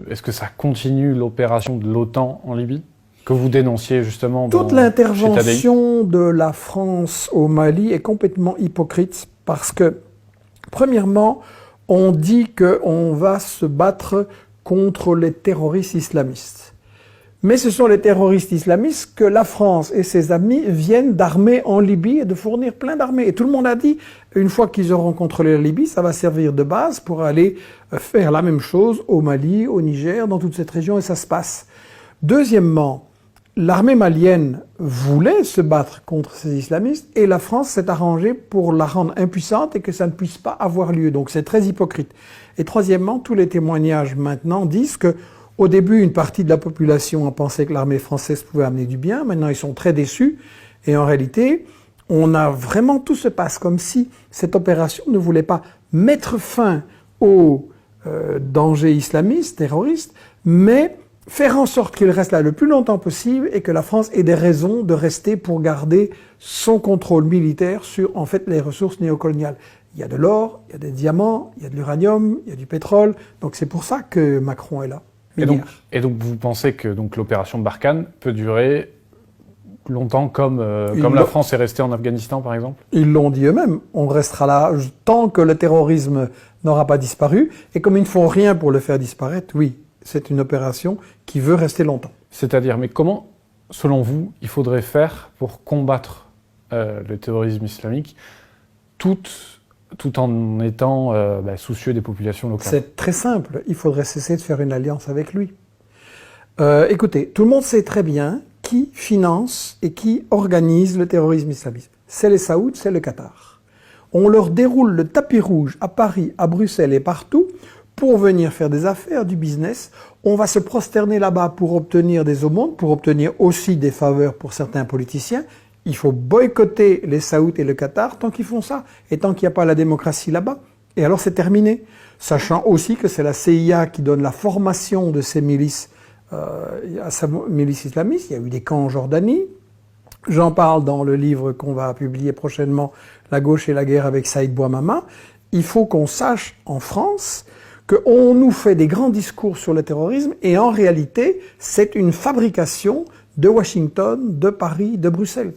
Est-ce que ça continue l'opération de l'OTAN en Libye, que vous dénonciez justement Toute l'intervention de la France au Mali est complètement hypocrite parce que, premièrement, on dit qu'on va se battre contre les terroristes islamistes. Mais ce sont les terroristes islamistes que la France et ses amis viennent d'armer en Libye et de fournir plein d'armées. Et tout le monde a dit, une fois qu'ils auront contrôlé la Libye, ça va servir de base pour aller faire la même chose au Mali, au Niger, dans toute cette région, et ça se passe. Deuxièmement, l'armée malienne voulait se battre contre ces islamistes et la France s'est arrangée pour la rendre impuissante et que ça ne puisse pas avoir lieu. Donc c'est très hypocrite. Et troisièmement, tous les témoignages maintenant disent que au début, une partie de la population a pensé que l'armée française pouvait amener du bien. Maintenant, ils sont très déçus. Et en réalité, tout se passe comme si cette opération ne voulait pas mettre fin aux dangers islamistes, terroristes, mais faire en sorte qu'il reste là le plus longtemps possible et que la France ait des raisons de rester pour garder son contrôle militaire sur, en fait, les ressources néocoloniales. Il y a de l'or, il y a des diamants, il y a de l'uranium, il y a du pétrole. Donc c'est pour ça que Macron est là. Et donc vous pensez que l'opération Barkhane peut durer longtemps comme la France est restée en Afghanistan par exemple? Ils l'ont dit eux-mêmes, on restera là tant que le terrorisme n'aura pas disparu, et comme il ne faut rien pour le faire disparaître, oui, c'est une opération qui veut rester longtemps. C'est-à-dire, mais comment, selon vous, il faudrait faire pour combattre le terrorisme islamique tout en étant soucieux des populations locales? C'est très simple, il faudrait cesser de faire une alliance avec lui. Écoutez, tout le monde sait très bien qui finance et qui organise le terrorisme islamiste. C'est les Saouds, c'est le Qatar. On leur déroule le tapis rouge à Paris, à Bruxelles et partout pour venir faire des affaires, du business. On va se prosterner là-bas pour obtenir des aumônes, pour obtenir aussi des faveurs pour certains politiciens. Il faut boycotter les Saouds et le Qatar tant qu'ils font ça, et tant qu'il n'y a pas la démocratie là-bas. Et alors c'est terminé. Sachant aussi que c'est la CIA qui donne la formation de ces milices, à sa milice islamiste. Il y a eu des camps en Jordanie. J'en parle dans le livre qu'on va publier prochainement, La gauche et la guerre avec Saïd Bouamama. Il faut qu'on sache en France qu'on nous fait des grands discours sur le terrorisme et en réalité, c'est une fabrication de Washington, de Paris, de Bruxelles.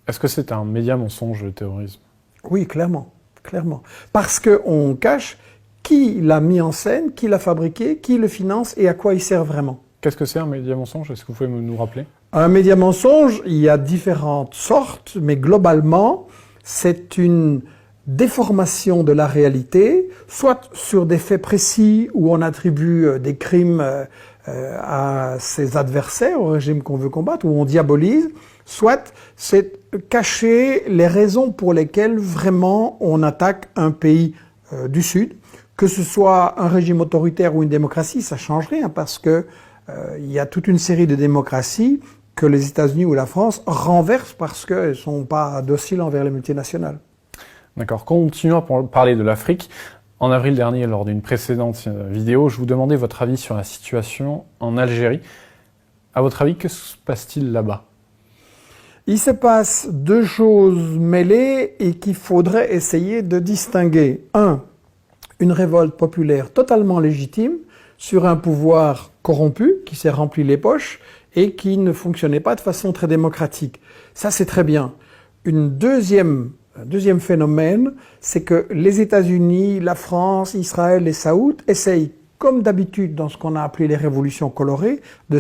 Est-ce que c'est un média mensonge, le terrorisme? Oui, clairement, clairement. Parce qu'on cache qui l'a mis en scène, qui l'a fabriqué, qui le finance et à quoi il sert vraiment. Qu'est-ce que c'est un média mensonge? Est-ce que vous pouvez nous rappeler? Un média mensonge, il y a différentes sortes, mais globalement, c'est une déformation de la réalité, soit sur des faits précis où on attribue des crimes à ses adversaires, au régime qu'on veut combattre, où on diabolise, soit c'est cacher les raisons pour lesquelles vraiment on attaque un pays du Sud. Que ce soit un régime autoritaire ou une démocratie, ça change rien parce que il y a toute une série de démocraties que les États-Unis ou la France renversent parce qu'elles ne sont pas dociles envers les multinationales. D'accord. Continuons à parler de l'Afrique. En avril dernier, lors d'une précédente vidéo, je vous demandais votre avis sur la situation en Algérie. À votre avis, que se passe-t-il là-bas? Il se passe deux choses mêlées et qu'il faudrait essayer de distinguer. Un, une révolte populaire totalement légitime sur un pouvoir corrompu qui s'est rempli les poches et qui ne fonctionnait pas de façon très démocratique. Ça, c'est très bien. Un deuxième phénomène, c'est que les États-Unis, la France, Israël, les Saouds essayent, comme d'habitude dans ce qu'on a appelé les révolutions colorées, de